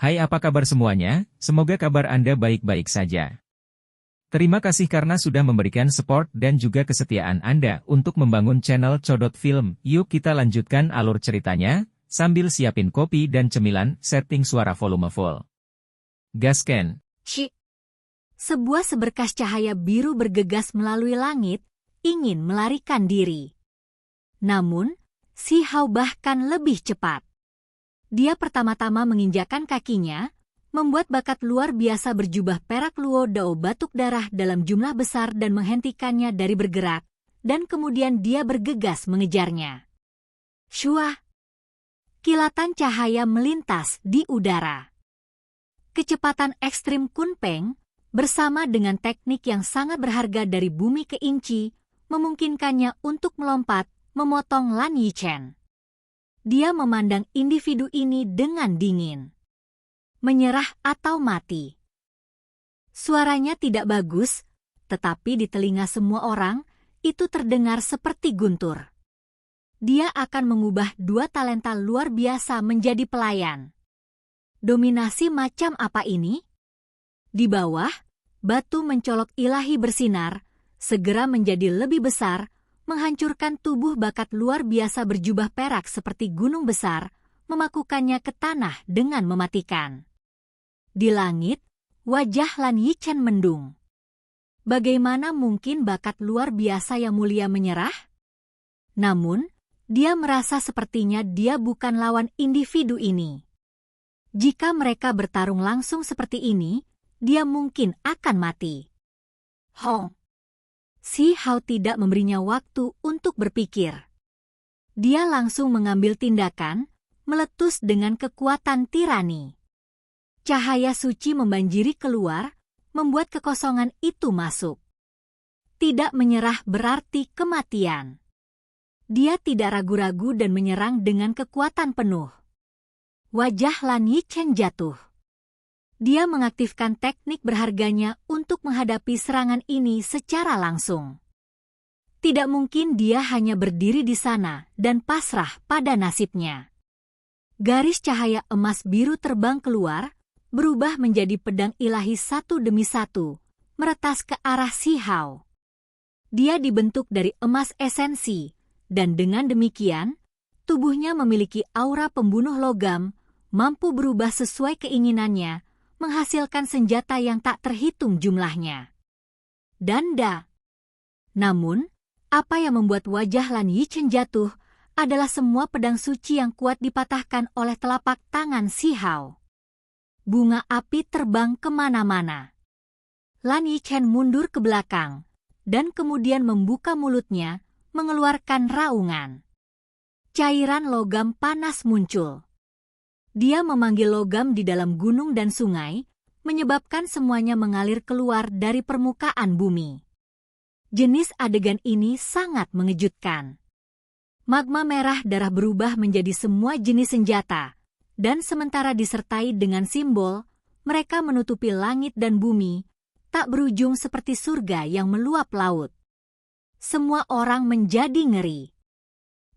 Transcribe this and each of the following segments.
Hai, apa kabar semuanya? Semoga kabar Anda baik-baik saja. Terima kasih karena sudah memberikan support dan juga kesetiaan Anda untuk membangun channel Codot Film. Yuk kita lanjutkan alur ceritanya, sambil siapin kopi dan cemilan, setting suara volume full. Gasken. Syik. Sebuah seberkas cahaya biru bergegas melalui langit, ingin melarikan diri. Namun, Si Hao bahkan lebih cepat. Dia pertama-tama menginjakkan kakinya, membuat bakat luar biasa berjubah perak Luo Dao batuk darah dalam jumlah besar dan menghentikannya dari bergerak, dan kemudian dia bergegas mengejarnya. Shua! Kilatan cahaya melintas di udara. Kecepatan ekstrim Kunpeng, bersama dengan teknik yang sangat berharga dari bumi ke inci, memungkinkannya untuk melompat, memotong Lan Yichen. Dia memandang individu ini dengan dingin. Menyerah atau mati. Suaranya tidak bagus, tetapi di telinga semua orang, itu terdengar seperti guntur. Dia akan mengubah dua talenta luar biasa menjadi pelayan. Dominasi macam apa ini? Di bawah, batu mencolok ilahi bersinar, segera menjadi lebih besar, menghancurkan tubuh bakat luar biasa berjubah perak seperti gunung besar, memakukannya ke tanah dengan mematikan. Di langit, wajah Lan Yichen mendung. Bagaimana mungkin bakat luar biasa yang mulia menyerah? Namun, dia merasa sepertinya dia bukan lawan individu ini. Jika mereka bertarung langsung seperti ini, dia mungkin akan mati. Hong. Si Hao tidak memberinya waktu untuk berpikir. Dia langsung mengambil tindakan, meletus dengan kekuatan tirani. Cahaya suci membanjiri keluar, membuat kekosongan itu masuk. Tidak menyerah berarti kematian. Dia tidak ragu-ragu dan menyerang dengan kekuatan penuh. Wajah Lan Yichen jatuh. Dia mengaktifkan teknik berharganya untuk menghadapi serangan ini secara langsung. Tidak mungkin dia hanya berdiri di sana dan pasrah pada nasibnya. Garis cahaya emas biru terbang keluar, berubah menjadi pedang ilahi satu demi satu, meretas ke arah Si Hao. Dia dibentuk dari emas esensi, dan dengan demikian, tubuhnya memiliki aura pembunuh logam, mampu berubah sesuai keinginannya, menghasilkan senjata yang tak terhitung jumlahnya. Danda. Namun, apa yang membuat wajah Lan Yichen jatuh adalah semua pedang suci yang kuat dipatahkan oleh telapak tangan Si Hao. Bunga api terbang kemana-mana. Lan Yichen mundur ke belakang, dan kemudian membuka mulutnya, mengeluarkan raungan. Cairan logam panas muncul. Dia memanggil logam di dalam gunung dan sungai, menyebabkan semuanya mengalir keluar dari permukaan bumi. Jenis adegan ini sangat mengejutkan. Magma merah darah berubah menjadi semua jenis senjata, dan sementara disertai dengan simbol, mereka menutupi langit dan bumi, tak berujung seperti surga yang meluap laut. Semua orang menjadi ngeri.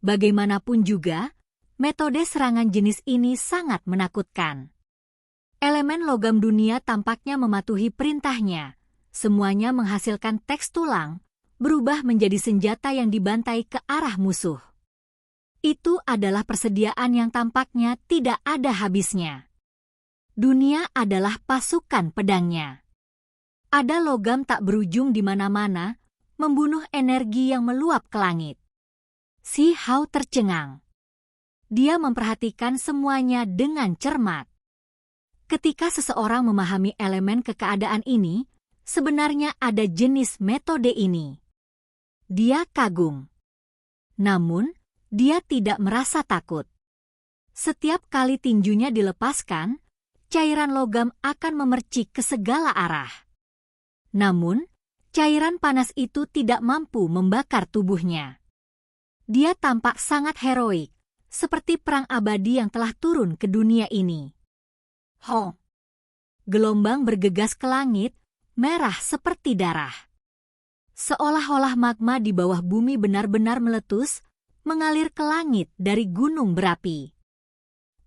Bagaimanapun juga, metode serangan jenis ini sangat menakutkan. Elemen logam dunia tampaknya mematuhi perintahnya. Semuanya menghasilkan teks tulang, berubah menjadi senjata yang dibantai ke arah musuh. Itu adalah persediaan yang tampaknya tidak ada habisnya. Dunia adalah pasukan pedangnya. Ada logam tak berujung di mana-mana, membunuh energi yang meluap ke langit. Si Hao tercengang. Dia memperhatikan semuanya dengan cermat. Ketika seseorang memahami elemen keadaan ini, sebenarnya ada jenis metode ini. Dia kagum. Namun, dia tidak merasa takut. Setiap kali tinjunya dilepaskan, cairan logam akan memercik ke segala arah. Namun, cairan panas itu tidak mampu membakar tubuhnya. Dia tampak sangat heroik, seperti perang abadi yang telah turun ke dunia ini. Hong! Gelombang bergegas ke langit, merah seperti darah. Seolah-olah magma di bawah bumi benar-benar meletus, mengalir ke langit dari gunung berapi.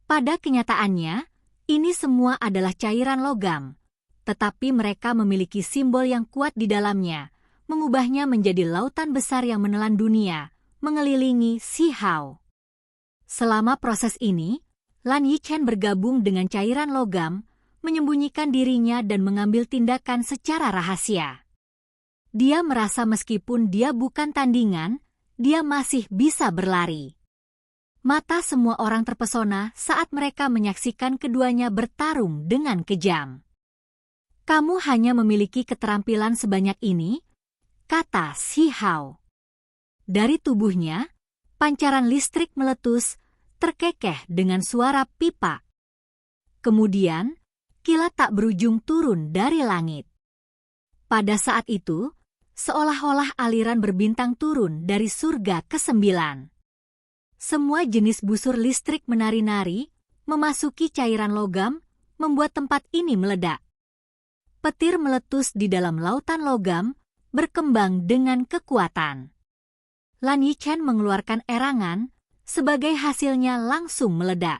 Pada kenyataannya, Ini semua adalah cairan logam, tetapi mereka memiliki simbol yang kuat di dalamnya, mengubahnya menjadi lautan besar yang menelan dunia, mengelilingi Xihao. Selama proses ini, Lan Yichen bergabung dengan cairan logam, menyembunyikan dirinya dan mengambil tindakan secara rahasia. Dia merasa meskipun dia bukan tandingan, dia masih bisa berlari. Mata semua orang terpesona saat mereka menyaksikan keduanya bertarung dengan kejam. "Kamu hanya memiliki keterampilan sebanyak ini?" kata Xihao. Dari tubuhnya, pancaran listrik meletus, terkekeh dengan suara pipa. Kemudian, kilat tak berujung turun dari langit. Pada saat itu, seolah-olah aliran berbintang turun dari surga ke-9. Semua jenis busur listrik menari-nari, memasuki cairan logam, membuat tempat ini meledak. Petir meletus di dalam lautan logam, berkembang dengan kekuatan. Lan Yichen mengeluarkan erangan, sebagai hasilnya langsung meledak.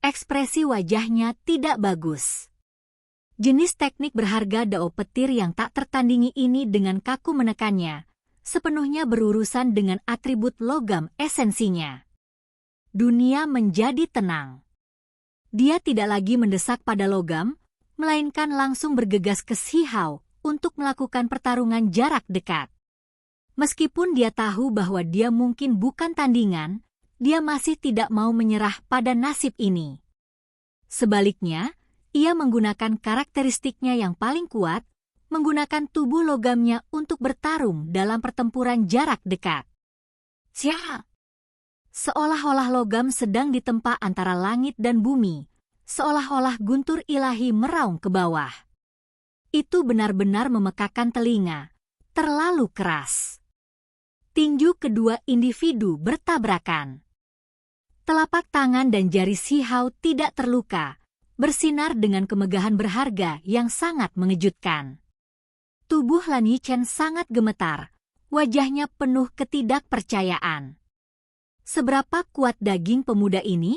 Ekspresi wajahnya tidak bagus. Jenis teknik berharga dao petir yang tak tertandingi ini dengan kaku menekannya, sepenuhnya berurusan dengan atribut logam esensinya. Dunia menjadi tenang. Dia tidak lagi mendesak pada logam, melainkan langsung bergegas ke Xihao untuk melakukan pertarungan jarak dekat. Meskipun dia tahu bahwa dia mungkin bukan tandingan, dia masih tidak mau menyerah pada nasib ini. Sebaliknya, ia menggunakan karakteristiknya yang paling kuat, menggunakan tubuh logamnya untuk bertarung dalam pertempuran jarak dekat. Sia! Seolah-olah logam sedang ditempa antara langit dan bumi, seolah-olah guntur ilahi meraung ke bawah. Itu benar-benar memekakan telinga, terlalu keras. Tinju kedua individu bertabrakan. Telapak tangan dan jari Xihao tidak terluka, bersinar dengan kemegahan berharga yang sangat mengejutkan. Tubuh Lan Yichen sangat gemetar, wajahnya penuh ketidakpercayaan. Seberapa kuat daging pemuda ini?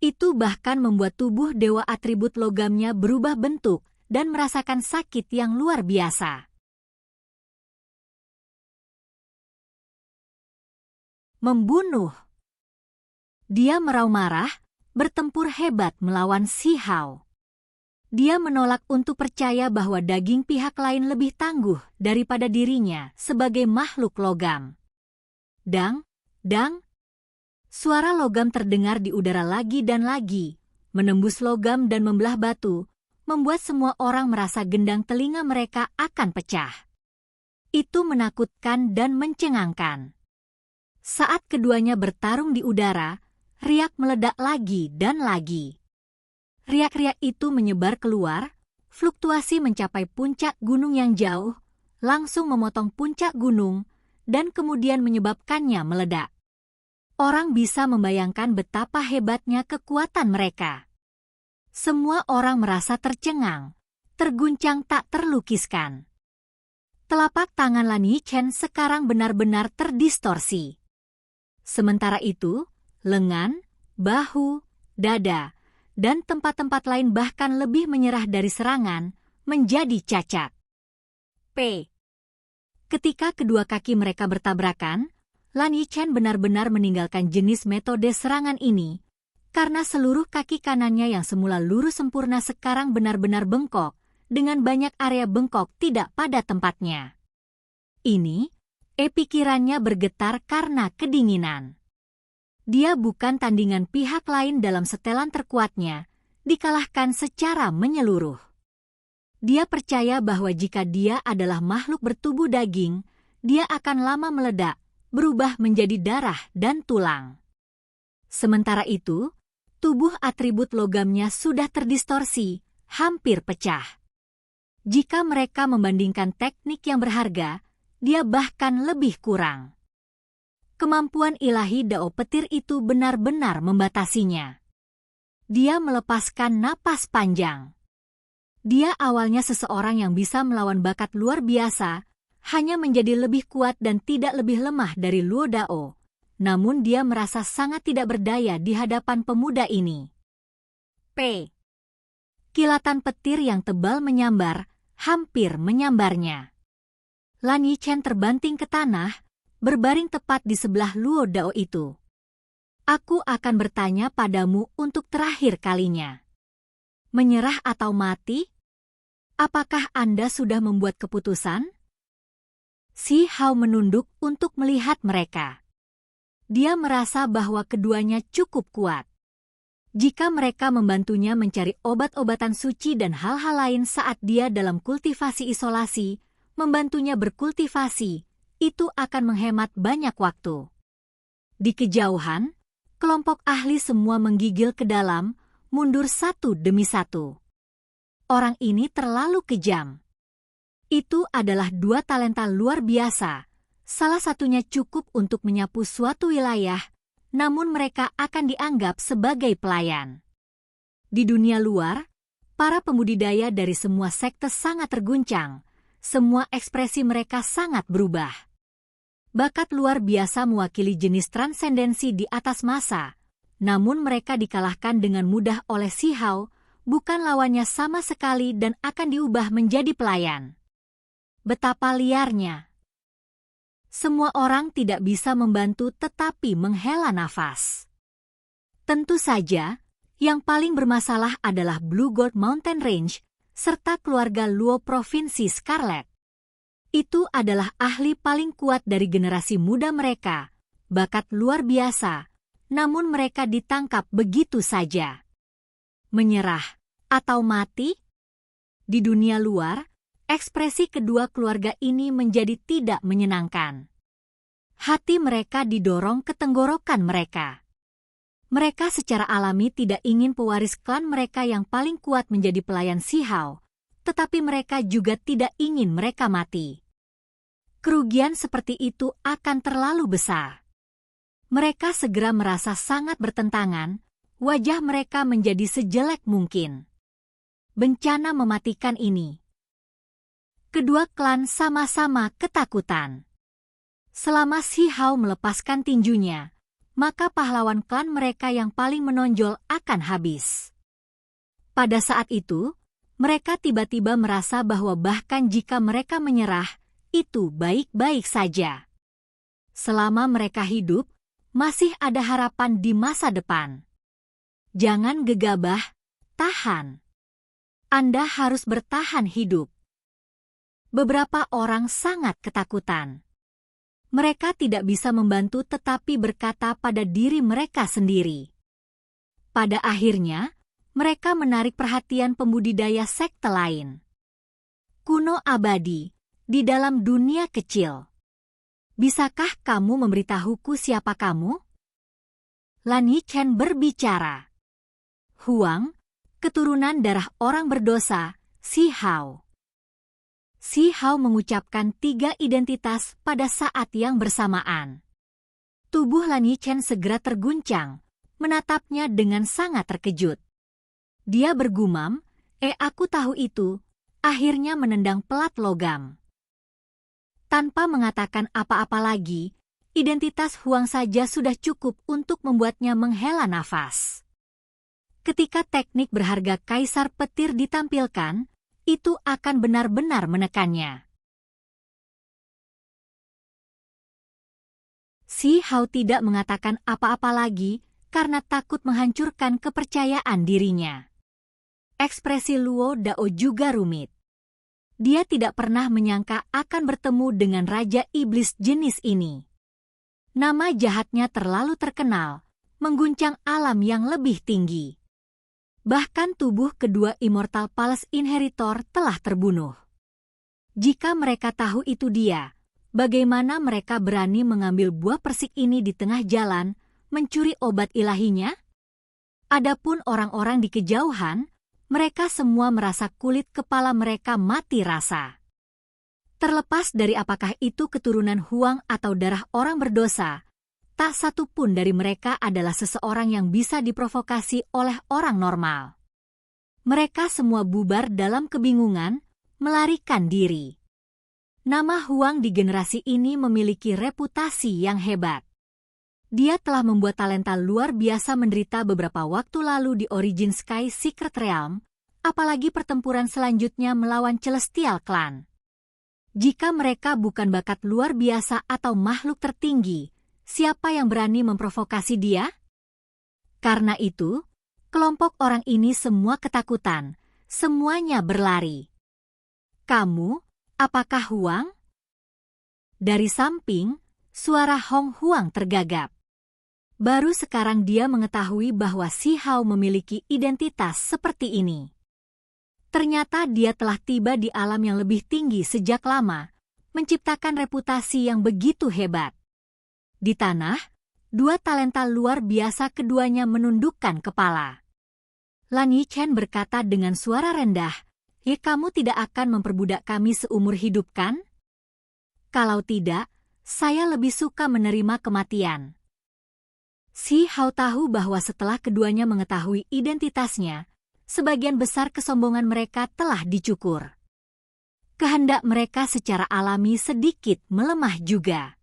Itu bahkan membuat tubuh dewa atribut logamnya berubah bentuk dan merasakan sakit yang luar biasa. Membunuh. Dia meraung marah, bertempur hebat melawan Xihao. Dia menolak untuk percaya bahwa daging pihak lain lebih tangguh daripada dirinya sebagai makhluk logam. Dang, dang. Suara logam terdengar di udara lagi dan lagi, menembus logam dan membelah batu, membuat semua orang merasa gendang telinga mereka akan pecah. Itu menakutkan dan mencengangkan. Saat keduanya bertarung di udara, riak meledak lagi dan lagi. Riak-riak itu menyebar keluar, fluktuasi mencapai puncak gunung yang jauh, langsung memotong puncak gunung, dan kemudian menyebabkannya meledak. Orang bisa membayangkan betapa hebatnya kekuatan mereka. Semua orang merasa tercengang, terguncang tak terlukiskan. Telapak tangan Lan Yichen sekarang benar-benar terdistorsi. Sementara itu, lengan, bahu, dada, dan tempat-tempat lain bahkan lebih menyerah dari serangan, menjadi cacat. Ketika kedua kaki mereka bertabrakan, Lan Yichen benar-benar meninggalkan jenis metode serangan ini, karena seluruh kaki kanannya yang semula lurus sempurna sekarang benar-benar bengkok, dengan banyak area bengkok tidak pada tempatnya. Ini, pikirannya bergetar karena kedinginan. Dia bukan tandingan pihak lain dalam setelan terkuatnya, dikalahkan secara menyeluruh. Dia percaya bahwa jika dia adalah makhluk bertubuh daging, dia akan lama meledak, berubah menjadi darah dan tulang. Sementara itu, tubuh atribut logamnya sudah terdistorsi, hampir pecah. Jika mereka membandingkan teknik yang berharga, dia bahkan lebih kurang. Kemampuan ilahi dao petir itu benar-benar membatasinya. Dia melepaskan napas panjang. Dia awalnya seseorang yang bisa melawan bakat luar biasa, hanya menjadi lebih kuat dan tidak lebih lemah dari Luo Dao. Namun dia merasa sangat tidak berdaya di hadapan pemuda ini. P. Kilatan petir yang tebal menyambar, hampir menyambarnya. Lan Yichen terbanting ke tanah, berbaring tepat di sebelah Luo Dao itu. Aku akan bertanya padamu untuk terakhir kalinya. Menyerah atau mati? Apakah Anda sudah membuat keputusan? Si Hao menunduk untuk melihat mereka. Dia merasa bahwa keduanya cukup kuat. Jika mereka membantunya mencari obat-obatan suci dan hal-hal lain saat dia dalam kultivasi isolasi, membantunya berkultivasi, itu akan menghemat banyak waktu. Di kejauhan, kelompok ahli semua menggigil ke dalam, mundur satu demi satu. Orang ini terlalu kejam. Itu adalah dua talenta luar biasa. Salah satunya cukup untuk menyapu suatu wilayah, namun mereka akan dianggap sebagai pelayan. Di dunia luar, para pembudidaya dari semua sekte sangat terguncang. Semua ekspresi mereka sangat berubah. Bakat luar biasa mewakili jenis transendensi di atas massa, namun mereka dikalahkan dengan mudah oleh Si Hao, bukan lawannya sama sekali dan akan diubah menjadi pelayan. Betapa liarnya. Semua orang tidak bisa membantu tetapi menghela nafas. Tentu saja, yang paling bermasalah adalah Blue Gold Mountain Range, serta keluarga Luo Provinsi Scarlet. Itu adalah ahli paling kuat dari generasi muda mereka, bakat luar biasa, namun mereka ditangkap begitu saja. Menyerah atau mati? Di dunia luar, ekspresi kedua keluarga ini menjadi tidak menyenangkan. Hati mereka didorong ke tenggorokan mereka. Mereka secara alami tidak ingin pewaris klan mereka yang paling kuat menjadi pelayan Si Hao, tetapi mereka juga tidak ingin mereka mati. Kerugian seperti itu akan terlalu besar. Mereka segera merasa sangat bertentangan, wajah mereka menjadi sejelek mungkin. Bencana mematikan ini. Kedua klan sama-sama ketakutan. Selama Si Hao melepaskan tinjunya, maka pahlawan klan mereka yang paling menonjol akan habis. Pada saat itu, mereka tiba-tiba merasa bahwa bahkan jika mereka menyerah, itu baik-baik saja. Selama mereka hidup, masih ada harapan di masa depan. Jangan gegabah, tahan. Anda harus bertahan hidup. Beberapa orang sangat ketakutan. Mereka tidak bisa membantu tetapi berkata pada diri mereka sendiri. Pada akhirnya, mereka menarik perhatian pembudidaya sekte lain. Kuno abadi, di dalam dunia kecil. Bisakah kamu memberitahuku siapa kamu? Lan Yichen berbicara. Huang, keturunan darah orang berdosa, Si Hao. Si Hao mengucapkan 3 identitas pada saat yang bersamaan. Tubuh Lan Yichen segera terguncang, menatapnya dengan sangat terkejut. Dia bergumam, aku tahu itu, akhirnya menendang pelat logam. Tanpa mengatakan apa-apa lagi, identitas Huang saja sudah cukup untuk membuatnya menghela nafas. Ketika teknik berharga Kaisar Petir ditampilkan, itu akan benar-benar menekannya. Si Hao tidak mengatakan apa-apa lagi karena takut menghancurkan kepercayaan dirinya. Ekspresi Luo Dao juga rumit. Dia tidak pernah menyangka akan bertemu dengan Raja Iblis jenis ini. Nama jahatnya terlalu terkenal, mengguncang alam yang lebih tinggi. Bahkan tubuh kedua Immortal Palace Inheritor telah terbunuh. Jika mereka tahu itu dia, bagaimana mereka berani mengambil buah persik ini di tengah jalan, mencuri obat ilahinya? Adapun orang-orang di kejauhan, mereka semua merasa kulit kepala mereka mati rasa. Terlepas dari apakah itu keturunan Huang atau darah orang berdosa, tak satu pun dari mereka adalah seseorang yang bisa diprovokasi oleh orang normal. Mereka semua bubar dalam kebingungan, melarikan diri. Nama Huang di generasi ini memiliki reputasi yang hebat. dia telah membuat talenta luar biasa menderita beberapa waktu lalu di Origin Sky Secret Realm, apalagi pertempuran selanjutnya melawan Celestial Clan. Jika mereka bukan bakat luar biasa atau makhluk tertinggi, siapa yang berani memprovokasi dia? Karena itu, kelompok orang ini semua ketakutan, semuanya berlari. Kamu, apakah Huang? Dari samping, suara Hong Huang tergagap. Baru sekarang dia mengetahui bahwa Si Hao memiliki identitas seperti ini. Ternyata dia telah tiba di alam yang lebih tinggi sejak lama, menciptakan reputasi yang begitu hebat. Di tanah, dua talenta luar biasa keduanya menundukkan kepala. Lan Yichen berkata dengan suara rendah, kamu tidak akan memperbudak kami seumur hidup kan? Kalau tidak, saya lebih suka menerima kematian. Si Hao tahu bahwa setelah keduanya mengetahui identitasnya, sebagian besar kesombongan mereka telah dicukur. Kehendak mereka secara alami sedikit melemah juga.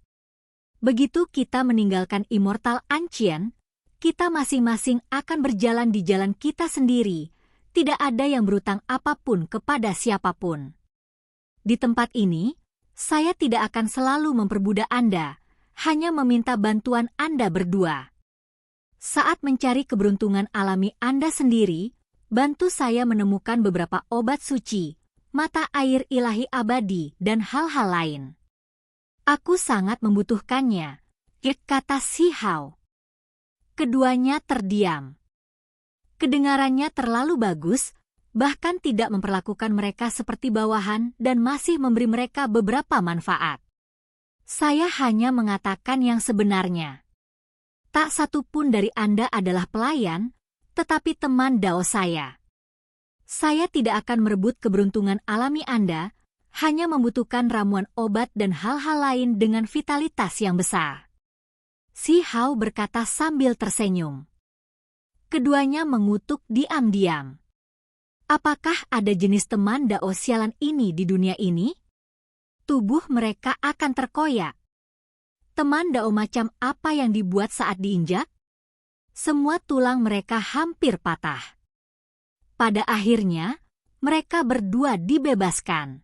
Begitu kita meninggalkan Immortal Ancient, kita masing-masing akan berjalan di jalan kita sendiri, tidak ada yang berutang apapun kepada siapapun. Di tempat ini, saya tidak akan selalu memperbudak Anda, hanya meminta bantuan Anda berdua. Saat mencari keberuntungan alami Anda sendiri, bantu saya menemukan beberapa obat suci, mata air ilahi abadi, dan hal-hal lain. Aku sangat membutuhkannya, kata Si Hao. Keduanya terdiam. Kedengarannya terlalu bagus, bahkan tidak memperlakukan mereka seperti bawahan dan masih memberi mereka beberapa manfaat. Saya hanya mengatakan yang sebenarnya. Tak satu pun dari Anda adalah pelayan, tetapi teman Dao saya. Saya tidak akan merebut keberuntungan alami Anda, hanya membutuhkan ramuan obat dan hal-hal lain dengan vitalitas yang besar. Si Hao berkata sambil tersenyum. Keduanya mengutuk diam-diam. Apakah ada jenis teman Dao sialan ini di dunia ini? Tubuh mereka akan terkoyak. Teman Dao macam apa yang dibuat saat diinjak? Semua tulang mereka hampir patah. Pada akhirnya, mereka berdua dibebaskan.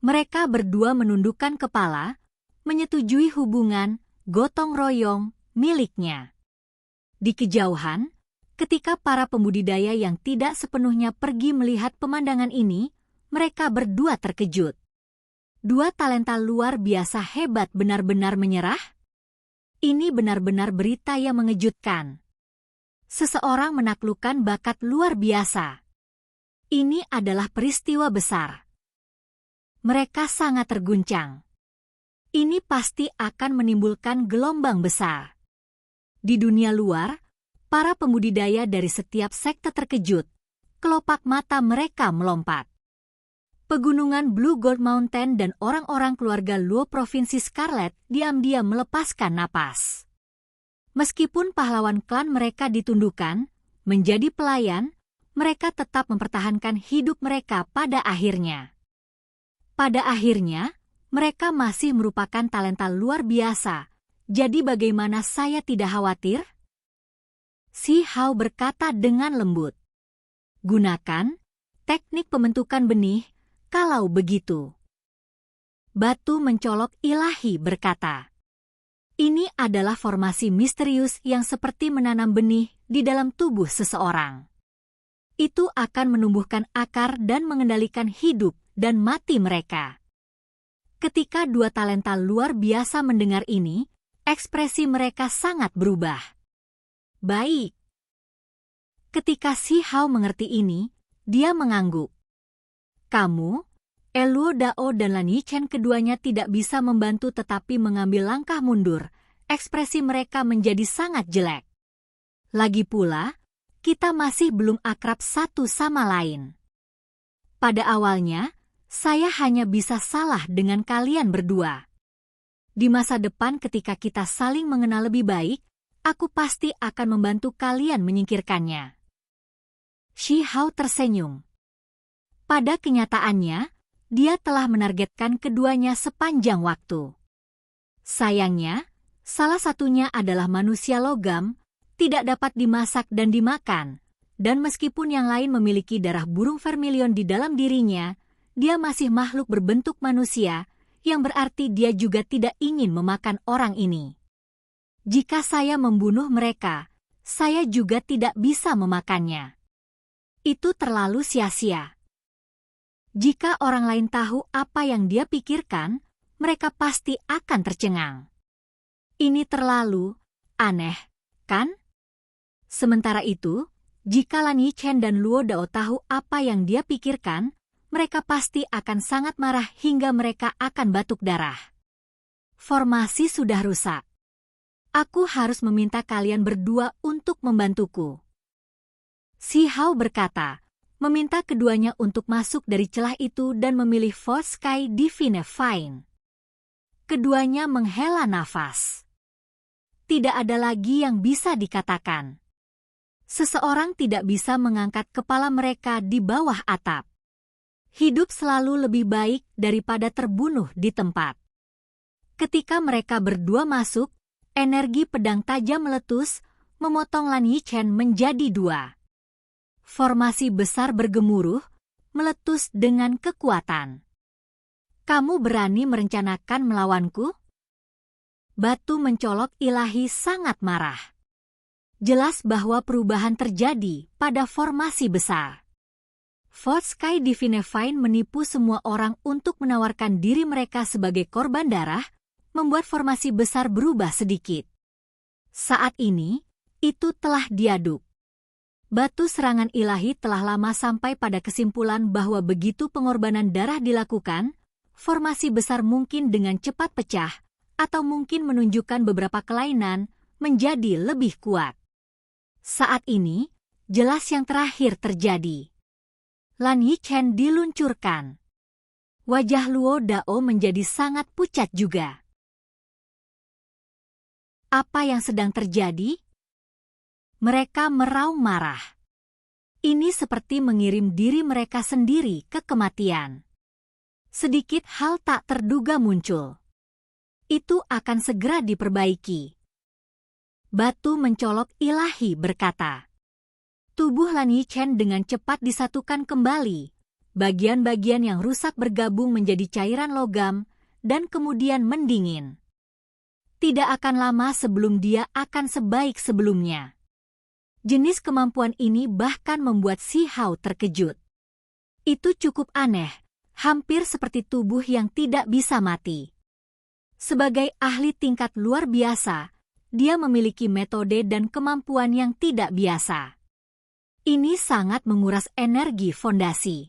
Mereka berdua menundukkan kepala, menyetujui hubungan gotong royong miliknya. Di kejauhan, ketika para pembudidaya yang tidak sepenuhnya pergi melihat pemandangan ini, mereka berdua terkejut. Dua talenta luar biasa hebat benar-benar menyerah? Ini benar-benar berita yang mengejutkan. Seseorang menaklukkan bakat luar biasa. Ini adalah peristiwa besar. Mereka sangat terguncang. Ini pasti akan menimbulkan gelombang besar. Di dunia luar, para pembudidaya dari setiap sekte terkejut. Kelopak mata mereka melompat. Pegunungan Blue Gold Mountain dan orang-orang keluarga Luo Provinsi Scarlet diam-diam melepaskan napas. Meskipun pahlawan klan mereka ditundukkan, menjadi pelayan, mereka tetap mempertahankan hidup mereka pada akhirnya. Pada akhirnya, mereka masih merupakan talenta luar biasa. Jadi bagaimana saya tidak khawatir? Si Hao berkata dengan lembut. Gunakan teknik pembentukan benih, kalau begitu. Batu mencolok ilahi berkata. Ini adalah formasi misterius yang seperti menanam benih di dalam tubuh seseorang. Itu akan menumbuhkan akar dan mengendalikan hidup dan mati mereka. Ketika dua talenta luar biasa mendengar ini, ekspresi mereka sangat berubah. Baik. Ketika Si Hao mengerti ini, dia mengangguk. Kamu, Eluo Dao dan Lan Yichen keduanya tidak bisa membantu tetapi mengambil langkah mundur. Ekspresi mereka menjadi sangat jelek. Lagi pula, kita masih belum akrab satu sama lain. Pada awalnya, saya hanya bisa salah dengan kalian berdua. Di masa depan ketika kita saling mengenal lebih baik, aku pasti akan membantu kalian menyingkirkannya. Si Hao tersenyum. Pada kenyataannya, dia telah menargetkan keduanya sepanjang waktu. Sayangnya, Salah satunya adalah manusia logam, tidak dapat dimasak dan dimakan, dan meskipun yang lain memiliki darah burung vermilion di dalam dirinya, dia masih makhluk berbentuk manusia, yang berarti dia juga tidak ingin memakan orang ini. Jika saya membunuh mereka, saya juga tidak bisa memakannya. Itu terlalu sia-sia. Jika orang lain tahu apa yang dia pikirkan, mereka pasti akan tercengang. Ini terlalu aneh, kan? Sementara itu, jika Lan Yichen dan Luo Dao tahu apa yang dia pikirkan, mereka pasti akan sangat marah hingga mereka akan batuk darah. Formasi sudah rusak. Aku harus meminta kalian berdua untuk membantuku. Si Hao berkata, meminta keduanya untuk masuk dari celah itu dan memilih Force Sky Divine Fine. Keduanya menghela nafas. Tidak ada lagi yang bisa dikatakan. Seseorang tidak bisa mengangkat kepala mereka di bawah atap. Hidup selalu lebih baik daripada terbunuh di tempat. Ketika mereka berdua masuk, energi pedang tajam meletus, memotong Lan Yichen menjadi dua. Formasi besar bergemuruh, meletus dengan kekuatan. Kamu berani merencanakan melawanku? Batu mencolok ilahi sangat marah. Jelas bahwa perubahan terjadi pada formasi besar. Force Sky Divine Fine menipu semua orang untuk menawarkan diri mereka sebagai korban darah, membuat formasi besar berubah sedikit. Saat ini, itu telah diaduk. Batu serangan ilahi telah lama sampai pada kesimpulan bahwa begitu pengorbanan darah dilakukan, formasi besar mungkin dengan cepat pecah, atau mungkin menunjukkan beberapa kelainan, menjadi lebih kuat. Saat ini, jelas yang terakhir terjadi. Lan Yichen diluncurkan. Wajah Luo Dao menjadi sangat pucat juga. Apa yang sedang terjadi? Mereka meraung marah. Ini seperti mengirim diri mereka sendiri ke kematian. Sedikit hal tak terduga muncul. Itu akan segera diperbaiki. Batu mencolok ilahi berkata. Tubuh Lan Yichen dengan cepat disatukan kembali. Bagian-bagian yang rusak bergabung menjadi cairan logam, dan kemudian mendingin. Tidak akan lama sebelum dia akan sebaik sebelumnya. Jenis kemampuan ini bahkan membuat Si Hao terkejut. Itu cukup aneh, hampir seperti tubuh yang tidak bisa mati. Sebagai ahli tingkat luar biasa, dia memiliki metode dan kemampuan yang tidak biasa. Ini sangat menguras energi fondasi.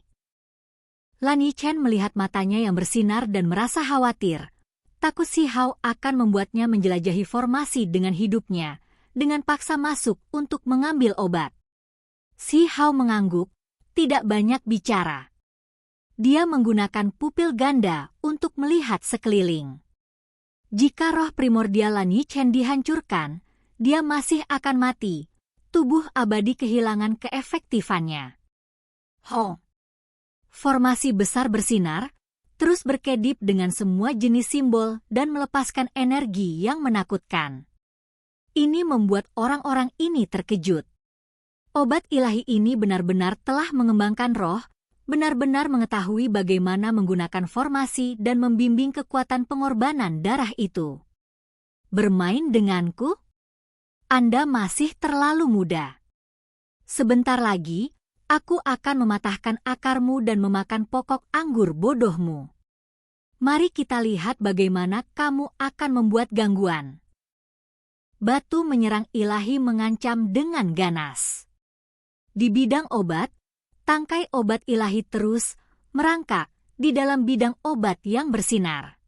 Lan Yichen melihat matanya yang bersinar dan merasa khawatir. Takut Si Hao akan membuatnya menjelajahi formasi dengan hidupnya, dengan paksa masuk untuk mengambil obat. Si Hao mengangguk, tidak banyak bicara. Dia menggunakan pupil ganda untuk melihat sekeliling. Jika roh primordial Lan Yichen dihancurkan, dia masih akan mati. Tubuh abadi kehilangan keefektifannya. Ho! Formasi besar bersinar, terus berkedip dengan semua jenis simbol dan melepaskan energi yang menakutkan. Ini membuat orang-orang ini terkejut. Obat ilahi ini benar-benar telah mengembangkan roh, benar-benar mengetahui bagaimana menggunakan formasi dan membimbing kekuatan pengorbanan darah itu. Bermain denganku? Anda masih terlalu muda. Sebentar lagi, aku akan mematahkan akarmu dan memakan pokok anggur bodohmu. Mari kita lihat bagaimana kamu akan membuat gangguan. Batu menyerang ilahi mengancam dengan ganas. Di bidang obat, tangkai obat ilahi terus merangkak di dalam bidang obat yang bersinar.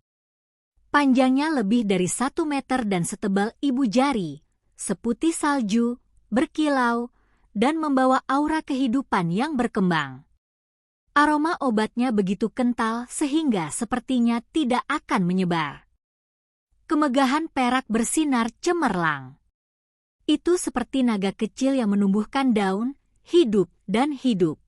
Panjangnya lebih dari 1 meter dan setebal ibu jari, seputih salju, berkilau, dan membawa aura kehidupan yang berkembang. Aroma obatnya begitu kental sehingga sepertinya tidak akan menyebar. Kemegahan perak bersinar cemerlang. Itu seperti naga kecil yang menumbuhkan daun, hidup dan hidup.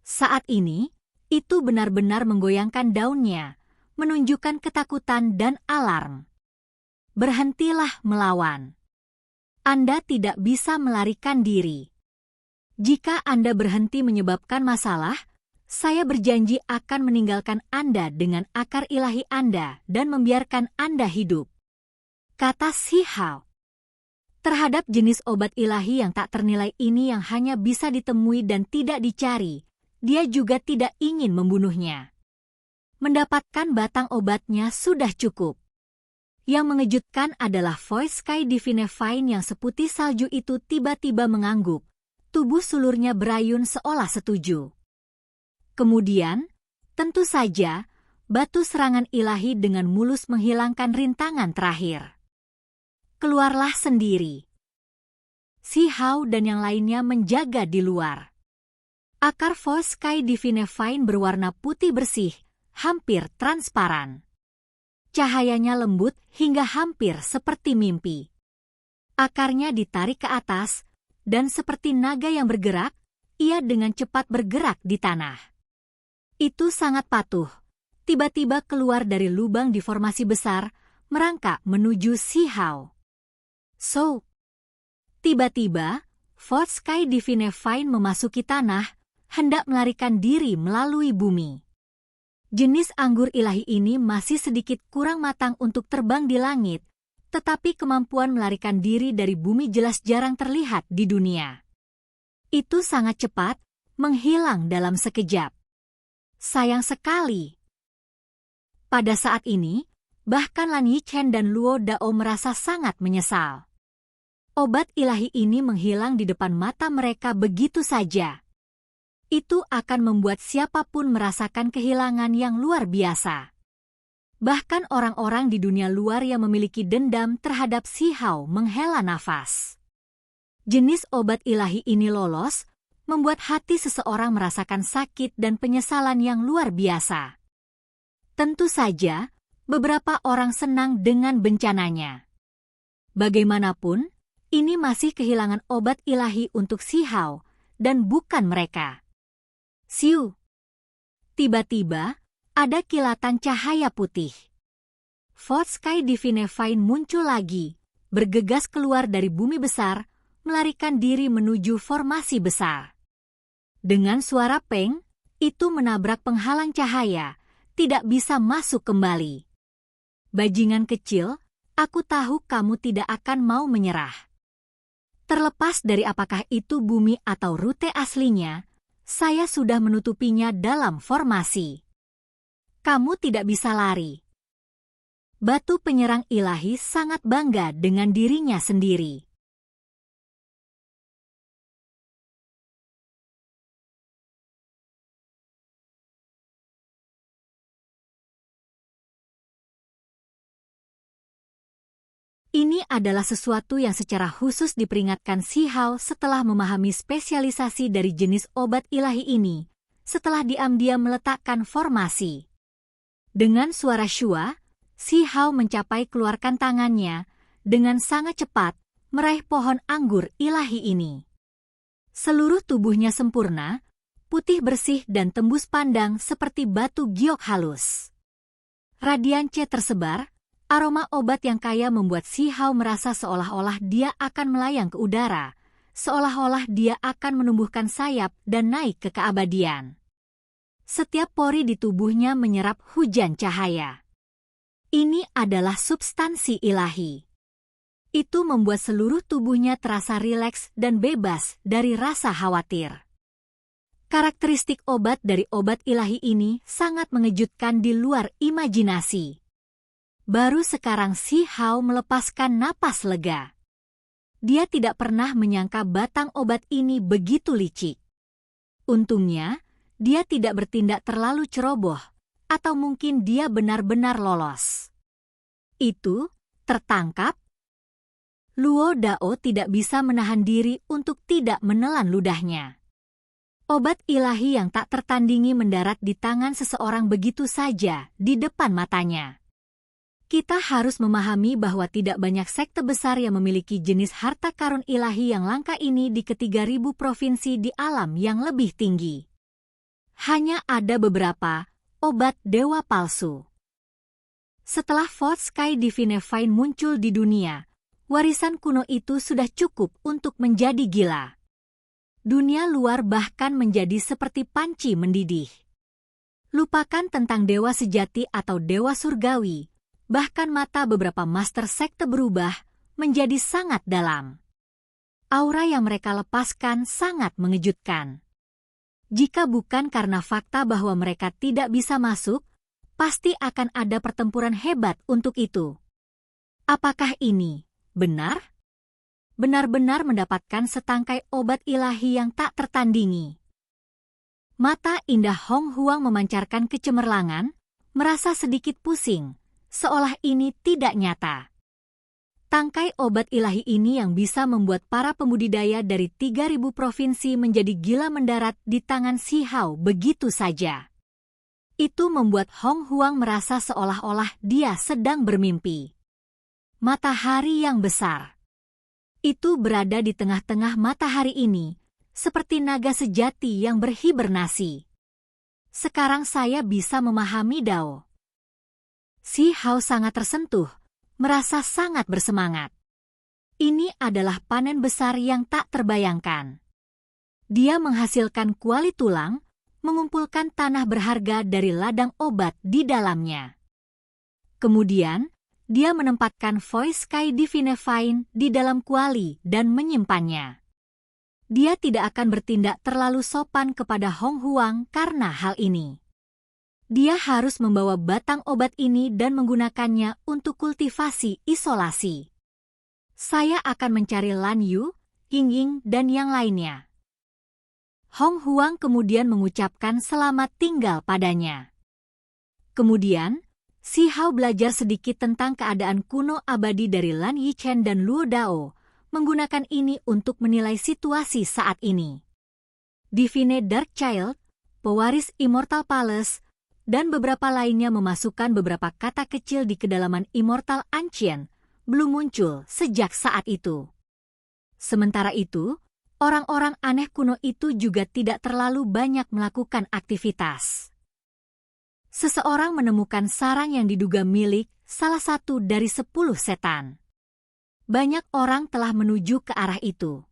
Saat ini, itu benar-benar menggoyangkan daunnya, menunjukkan ketakutan dan alarm. berhentilah melawan. Anda tidak bisa melarikan diri. Jika Anda berhenti menyebabkan masalah, saya berjanji akan meninggalkan Anda dengan akar ilahi Anda dan membiarkan Anda hidup," kata Si Hao. Terhadap jenis obat ilahi yang tak ternilai ini yang hanya bisa ditemui dan tidak dicari, dia juga tidak ingin membunuhnya. Mendapatkan batang obatnya sudah cukup. Yang mengejutkan adalah voice Sky Divine Fine yang seputih salju itu tiba-tiba mengangguk. Tubuh sulurnya berayun seolah setuju. Kemudian, tentu saja, batu serangan ilahi dengan mulus menghilangkan rintangan terakhir. Keluarlah sendiri. Si Hao dan yang lainnya menjaga di luar. Akar voice Sky Divine Fine berwarna putih bersih, hampir transparan. Cahayanya lembut hingga hampir seperti mimpi. Akarnya ditarik ke atas, dan seperti naga yang bergerak, ia dengan cepat bergerak di tanah. Itu sangat patuh, tiba-tiba keluar dari lubang di formasi besar, merangkak menuju Si Hao. So, tiba-tiba, voice Sky Divine Fine memasuki tanah, hendak melarikan diri melalui bumi. Jenis anggur ilahi ini masih sedikit kurang matang untuk terbang di langit, tetapi kemampuan melarikan diri dari bumi jelas jarang terlihat di dunia. Itu sangat cepat, menghilang dalam sekejap. Sayang sekali. Pada saat ini, bahkan Lan Yichen dan Luo Dao merasa sangat menyesal. Obat ilahi ini menghilang di depan mata mereka begitu saja. Itu akan membuat siapapun merasakan kehilangan yang luar biasa. Bahkan orang-orang di dunia luar yang memiliki dendam terhadap Si Hao menghela nafas. Jenis obat ilahi ini lolos, membuat hati seseorang merasakan sakit dan penyesalan yang luar biasa. Tentu saja, beberapa orang senang dengan bencananya. Bagaimanapun, ini masih kehilangan obat ilahi untuk Si Hao, dan bukan mereka. Siu. Tiba-tiba, ada kilatan cahaya putih. Voice Sky Divine Fine muncul lagi, bergegas keluar dari bumi besar, melarikan diri menuju formasi besar. Dengan suara peng, itu menabrak penghalang cahaya, tidak bisa masuk kembali. Bajingan kecil, aku tahu kamu tidak akan mau menyerah. Terlepas dari apakah itu bumi atau rute aslinya, saya sudah menutupinya dalam formasi. Kamu tidak bisa lari. Batu penyerang ilahi sangat bangga dengan dirinya sendiri. Ini adalah sesuatu yang secara khusus diperingatkan Si Hao setelah memahami spesialisasi dari jenis obat ilahi ini, setelah diam-diam meletakkan formasi. Dengan suara syua, Si Hao mencapai keluarkan tangannya, dengan sangat cepat, meraih pohon anggur ilahi ini. Seluruh tubuhnya sempurna, putih bersih dan tembus pandang seperti batu giok halus. Radiance tersebar, aroma obat yang kaya membuat Si Hao merasa seolah-olah dia akan melayang ke udara, seolah-olah dia akan menumbuhkan sayap dan naik ke keabadian. Setiap pori di tubuhnya menyerap hujan cahaya. Ini adalah substansi ilahi. Itu membuat seluruh tubuhnya terasa rileks dan bebas dari rasa khawatir. Karakteristik obat dari obat ilahi ini sangat mengejutkan di luar imajinasi. Baru sekarang Si Hao melepaskan napas lega. Dia tidak pernah menyangka batang obat ini begitu licik. Untungnya, dia tidak bertindak terlalu ceroboh, atau mungkin dia benar-benar lolos. Itu, tertangkap. Luo Dao tidak bisa menahan diri untuk tidak menelan ludahnya. Obat ilahi yang tak tertandingi mendarat di tangan seseorang begitu saja di depan matanya. Kita harus memahami bahwa tidak banyak sekte besar yang memiliki jenis harta karun ilahi yang langka ini di ke-3000 provinsi di alam yang lebih tinggi. Hanya ada beberapa obat dewa palsu. Setelah Fort Sky Divine Fine muncul di dunia, warisan kuno itu sudah cukup untuk menjadi gila. Dunia luar bahkan menjadi seperti panci mendidih. Lupakan tentang dewa sejati atau dewa surgawi, bahkan mata beberapa master sekte berubah menjadi sangat dalam. Aura yang mereka lepaskan sangat mengejutkan. Jika bukan karena fakta bahwa mereka tidak bisa masuk, pasti akan ada pertempuran hebat untuk itu. Apakah ini benar? Benar-benar mendapatkan setangkai obat ilahi yang tak tertandingi. Mata indah Hong Huang memancarkan kecemerlangan, merasa sedikit pusing, seolah ini tidak nyata. Tangkai obat ilahi ini yang bisa membuat para pembudidaya dari 3.000 provinsi menjadi gila mendarat di tangan Si Hao begitu saja. Itu membuat Hong Huang merasa seolah-olah dia sedang bermimpi. Matahari yang besar. Itu berada di tengah-tengah matahari ini, seperti naga sejati yang berhibernasi. Sekarang saya bisa memahami Dao. Si Hao sangat tersentuh, merasa sangat bersemangat. Ini adalah panen besar yang tak terbayangkan. Dia menghasilkan kuali tulang, mengumpulkan tanah berharga dari ladang obat di dalamnya. Kemudian, dia menempatkan Voice Sky Divine Fine di dalam kuali dan menyimpannya. Dia tidak akan bertindak terlalu sopan kepada Hong Huang karena hal ini. Dia harus membawa batang obat ini dan menggunakannya untuk kultivasi isolasi. Saya akan mencari Lan Yu, Ying Ying, dan yang lainnya. Hong Huang kemudian mengucapkan selamat tinggal padanya. Kemudian, Si Hao belajar sedikit tentang keadaan kuno abadi dari Lan Yichen dan Luo Dao, menggunakan ini untuk menilai situasi saat ini. Divine Dark Child, pewaris Immortal Palace, dan beberapa lainnya memasukkan beberapa kata kecil di kedalaman Immortal Ancient, belum muncul sejak saat itu. Sementara itu, orang-orang aneh kuno itu juga tidak terlalu banyak melakukan aktivitas. Seseorang menemukan sarang yang diduga milik salah satu dari 10 setan. Banyak orang telah menuju ke arah itu.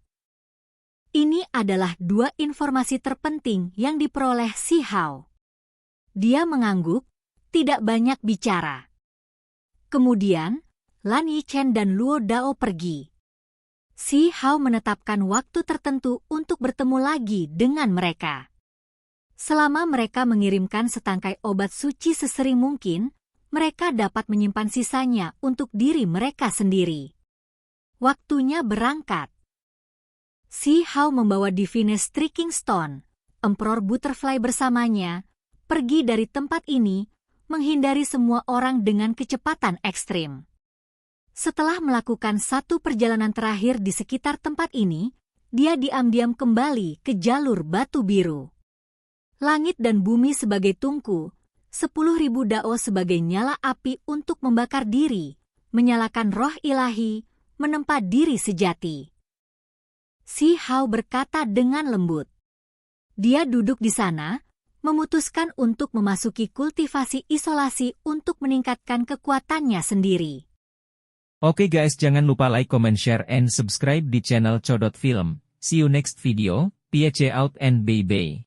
Ini adalah 2 informasi terpenting yang diperoleh Si Hao. Dia mengangguk, tidak banyak bicara. Kemudian, Lan Yichen dan Luo Dao pergi. Si Hao menetapkan waktu tertentu untuk bertemu lagi dengan mereka. Selama mereka mengirimkan setangkai obat suci sesering mungkin, mereka dapat menyimpan sisanya untuk diri mereka sendiri. Waktunya berangkat. Si Hao membawa Divine Striking Stone, Emperor Butterfly bersamanya, pergi dari tempat ini, menghindari semua orang dengan kecepatan ekstrim. Setelah melakukan satu perjalanan terakhir di sekitar tempat ini, dia diam-diam kembali ke jalur batu biru. Langit dan bumi sebagai tungku, 10.000 dao sebagai nyala api untuk membakar diri, menyalakan roh ilahi, menempa diri sejati. Si Hao berkata dengan lembut. Dia duduk di sana, memutuskan untuk memasuki kultivasi isolasi untuk meningkatkan kekuatannya sendiri. Oke guys, jangan lupa like, comment, share, and subscribe di channel Codot Film. See you next video, peace out and bye-bye.